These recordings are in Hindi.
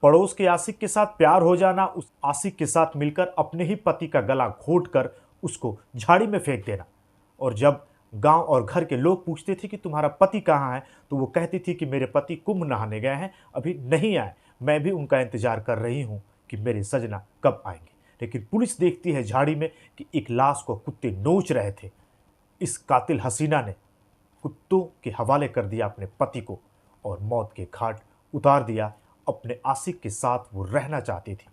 पड़ोस के आशिक के साथ प्यार हो जाना, उस आशिक के साथ मिलकर अपने ही पति का गला घोट कर उसको झाड़ी में फेंक देना। और जब गांव और घर के लोग पूछते थे कि तुम्हारा पति कहाँ है, तो वो कहती थी कि मेरे पति कुंभ नहाने गए हैं, अभी नहीं आए, मैं भी उनका इंतजार कर रही हूँ कि मेरे सजना कब आएंगे। लेकिन पुलिस देखती है झाड़ी में कि एक लाश को कुत्ते नोच रहे थे। इस कातिल हसीना ने कुत्तों के हवाले कर दिया अपने पति को और मौत के घाट उतार दिया। अपने आशिक के साथ वो रहना चाहती थी,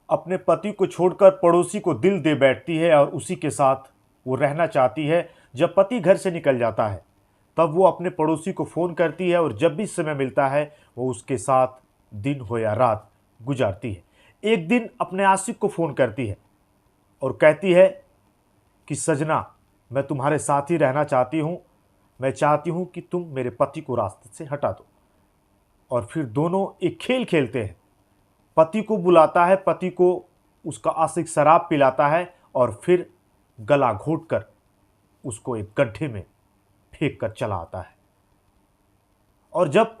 अपने पति को छोड़कर पड़ोसी को दिल दे बैठती है और उसी के साथ वो रहना चाहती है। जब पति घर से निकल जाता है तब वो अपने पड़ोसी को फ़ोन करती है और जब भी समय मिलता है वो उसके साथ दिन हो या रात गुजारती है। एक दिन अपने आशिक को फ़ोन करती है और कहती है कि सजना, मैं तुम्हारे साथ ही रहना चाहती हूँ, मैं चाहती हूँ कि तुम मेरे पति को रास्ते से हटा दो। और फिर दोनों एक खेल खेलते हैं। पति को बुलाता है, पति को उसका आशिक शराब पिलाता है और फिर गला घोंटकर उसको एक गड्ढे में फेंक कर चला आता है। और जब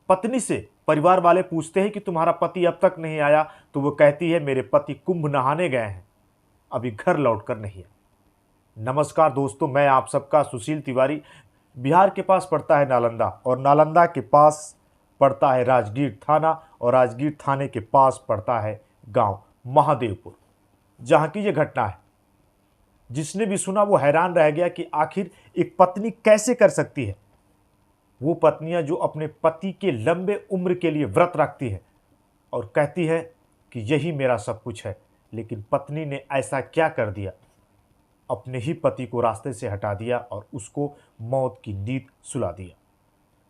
पत्नी से परिवार वाले पूछते हैं कि तुम्हारा पति अब तक नहीं आया, तो वो कहती है मेरे पति कुंभ नहाने गए हैं, अभी घर लौटकर नहीं आए। नमस्कार दोस्तों, मैं आप सबका सुशील तिवारी। बिहार के पास पड़ता है नालंदा और नालंदा के पास पड़ता है राजगीर थाना और राजगीर थाने के पास पड़ता है गांव महादेवपुर, जहां की ये घटना है। जिसने भी सुना वो हैरान रह गया कि आखिर एक पत्नी कैसे कर सकती है। वो पत्नियां जो अपने पति के लंबे उम्र के लिए व्रत रखती है और कहती है कि यही मेरा सब कुछ है, लेकिन पत्नी ने ऐसा क्या कर दिया, अपने ही पति को रास्ते से हटा दिया और उसको मौत की नींद सुला दिया।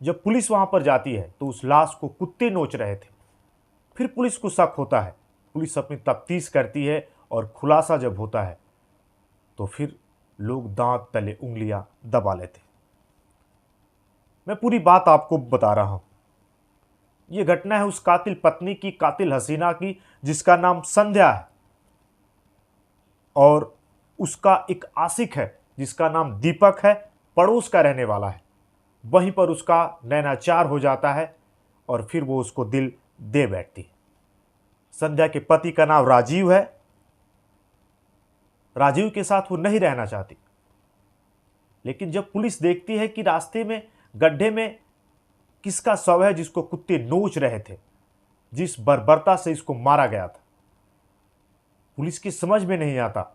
जब पुलिस वहां पर जाती है तो उस लाश को कुत्ते नोच रहे थे। फिर पुलिस को शक होता है, पुलिस अपनी तफ्तीश करती है और खुलासा जब होता है तो फिर लोग दांत तले उंगलियां दबा लेते। मैं पूरी बात आपको बता रहा हूं। यह घटना है उस कातिल पत्नी की, कातिल हसीना की, जिसका नाम संध्या है और उसका एक आशिक है जिसका नाम दीपक है, पड़ोस का रहने वाला है। वहीं पर उसका नैनाचार हो जाता है और फिर वो उसको दिल दे बैठती है। संध्या के पति का नाम राजीव है। राजीव के साथ वो नहीं रहना चाहती, लेकिन जब पुलिस देखती है कि रास्ते में गड्ढे में किसका शव है जिसको कुत्ते नोच रहे थे, जिस बर्बरता से इसको मारा गया था, पुलिस की समझ में नहीं आता।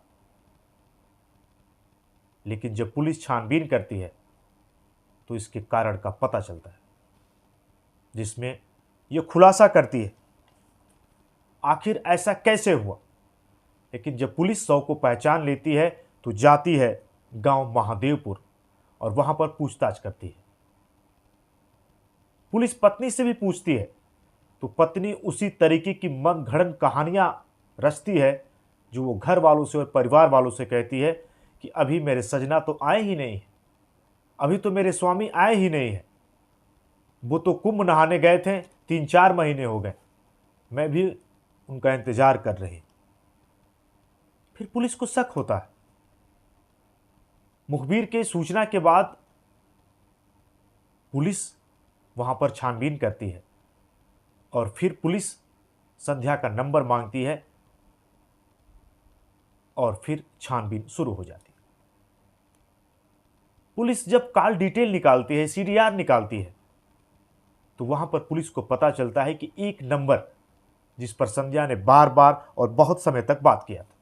लेकिन जब पुलिस छानबीन करती है तो इसके कारण का पता चलता है, जिसमें यह खुलासा करती है आखिर ऐसा कैसे हुआ। लेकिन जब पुलिस शव को पहचान लेती है तो जाती है गांव महादेवपुर और वहां पर पूछताछ करती है। पुलिस पत्नी से भी पूछती है तो पत्नी उसी तरीके की मनगढ़ंत कहानियां रचती है जो वो घर वालों से और परिवार वालों से कहती है कि अभी मेरे सजना तो आए ही नहीं है, अभी तो मेरे स्वामी आए ही नहीं है, वो तो कुंभ नहाने गए थे, 3-4 महीने हो गए, मैं भी उनका इंतजार कर रही। फिर पुलिस को शक होता है। मुखबिर के सूचना के बाद पुलिस वहां पर छानबीन करती है और फिर पुलिस संध्या का नंबर मांगती है और फिर छानबीन शुरू हो जाती है। पुलिस जब कॉल डिटेल निकालती है, सीडीआर निकालती है, तो वहां पर पुलिस को पता चलता है कि एक नंबर जिस पर संध्या ने बार बार और बहुत समय तक बात किया था।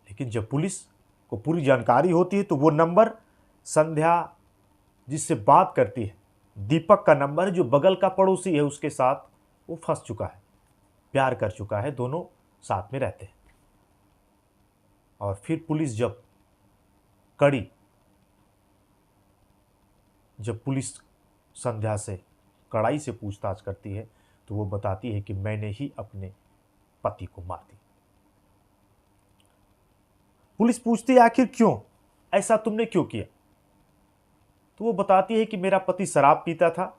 लेकिन जब पुलिस को पूरी जानकारी होती है तो वो नंबर संध्या जिससे बात करती है, दीपक का नंबर, जो बगल का पड़ोसी है, उसके साथ वो फंस चुका है, प्यार कर चुका है, दोनों साथ में रहते हैं। और फिर पुलिस जब पुलिस संध्या से कड़ाई से पूछताछ करती है तो वो बताती है कि मैंने ही अपने पति को मार दिया। पुलिस पूछती है आखिर क्यों, ऐसा तुमने क्यों किया? तो वो बताती है कि मेरा पति शराब पीता था,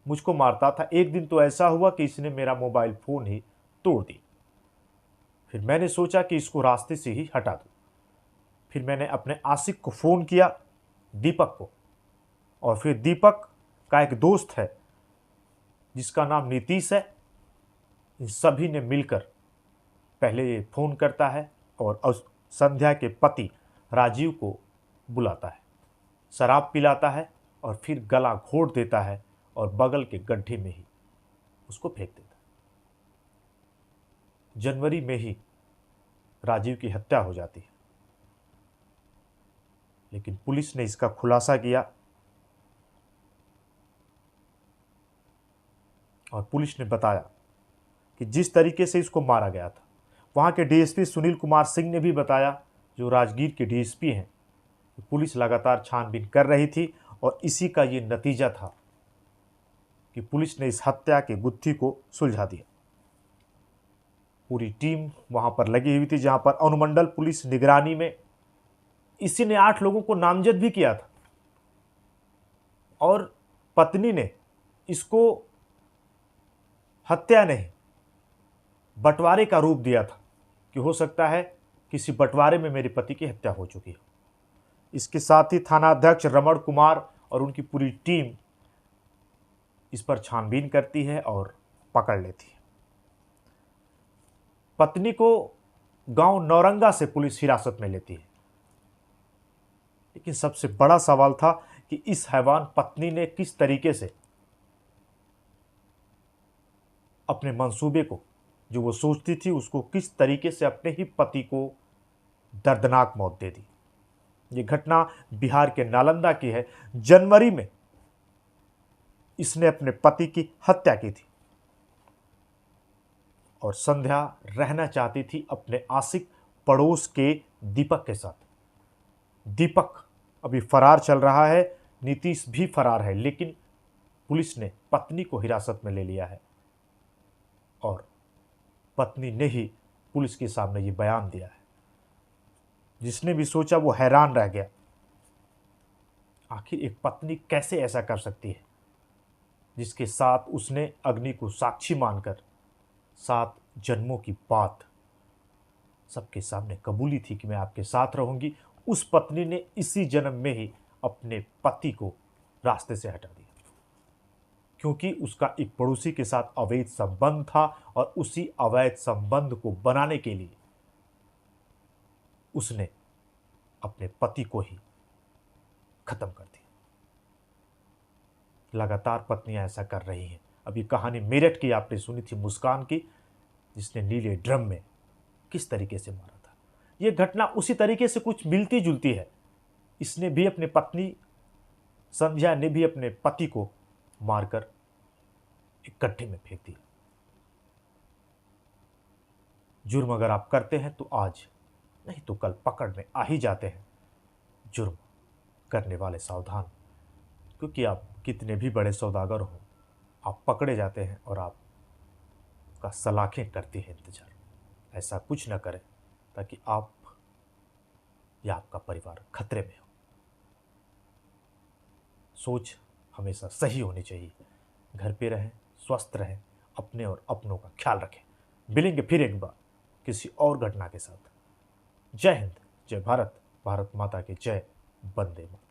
मुझको मारता था। एक दिन तो ऐसा हुआ कि इसने मेरा मोबाइल फोन ही तोड़ दिया। फिर मैंने सोचा कि इसको रास्ते से ही हटा दूं। फिर मैंने अपने आशिक को फ़ोन किया, दीपक को, और फिर दीपक का एक दोस्त है जिसका नाम नीतीश है, इन सभी ने मिलकर पहले ये फ़ोन करता है और संध्या के पति राजीव को बुलाता है, शराब पिलाता है और फिर गला घोट देता है और बगल के गड्ढे में ही उसको फेंक देता है। जनवरी में ही राजीव की हत्या हो जाती है, लेकिन पुलिस ने इसका खुलासा किया और पुलिस ने बताया कि जिस तरीके से इसको मारा गया था, वहाँ के डीएसपी सुनील कुमार सिंह ने भी बताया, जो राजगीर के डीएसपी हैं, कि पुलिस लगातार छानबीन कर रही थी और इसी का ये नतीजा था कि पुलिस ने इस हत्या के गुत्थी को सुलझा दिया। पूरी टीम वहाँ पर लगी हुई थी, जहाँ पर अनुमंडल पुलिस निगरानी में इसी ने 8 लोगों को नामजद भी किया था और पत्नी ने इसको हत्या नहीं, बंटवारे का रूप दिया था कि हो सकता है किसी बंटवारे में मेरे पति की हत्या हो चुकी है। इसके साथ ही थानाध्यक्ष रमण कुमार और उनकी पूरी टीम इस पर छानबीन करती है और पकड़ लेती है। पत्नी को गांव नौरंगा से पुलिस हिरासत में लेती है, लेकिन सबसे बड़ा सवाल था कि इस हैवान पत्नी ने किस तरीके से अपने मंसूबे को, जो वो सोचती थी, उसको किस तरीके से अपने ही पति को दर्दनाक मौत दे दी। ये घटना बिहार के नालंदा की है। जनवरी में इसने अपने पति की हत्या की थी और संध्या रहना चाहती थी अपने आशिक पड़ोस के दीपक के साथ। दीपक अभी फरार चल रहा है, नीतीश भी फरार है, लेकिन पुलिस ने पत्नी को हिरासत में ले लिया है और पत्नी ने ही पुलिस के सामने ये बयान दिया है। जिसने भी सोचा वो हैरान रह गया। आखिर एक पत्नी कैसे ऐसा कर सकती है, जिसके साथ उसने अग्नि को साक्षी मानकर 7 जन्मों की बात सबके सामने कबूली थी कि मैं आपके साथ रहूंगी। उस पत्नी ने इसी जन्म में ही अपने पति को रास्ते से हटा दिया, क्योंकि उसका एक पड़ोसी के साथ अवैध संबंध था और उसी अवैध संबंध को बनाने के लिए उसने अपने पति को ही खत्म कर दिया। लगातार पत्नियां ऐसा कर रही हैं। अभी कहानी मेरठ की आपने सुनी थी, मुस्कान की, जिसने नीले ड्रम में किस तरीके से मारा था। यह घटना उसी तरीके से कुछ मिलती जुलती है। इसने भी अपनी पत्नी संध्या ने भी अपने पति को मारकर एक गड्ढे में फेंक दिया। जुर्म अगर आप करते हैं तो आज नहीं तो कल पकड़ में आ ही जाते हैं। जुर्म करने वाले सावधान, क्योंकि आप कितने भी बड़े सौदागर हो, आप पकड़े जाते हैं और आपका सलाखें करती है इंतजार। ऐसा कुछ न करें ताकि आप या आपका परिवार खतरे में हो। सोच हमेशा सही होनी चाहिए। घर पे रहें, स्वस्थ रहें, अपने और अपनों का ख्याल रखें। मिलेंगे फिर एक बार किसी और घटना के साथ। जय हिंद, जय भारत, भारत माता की जय, वंदे मातरम।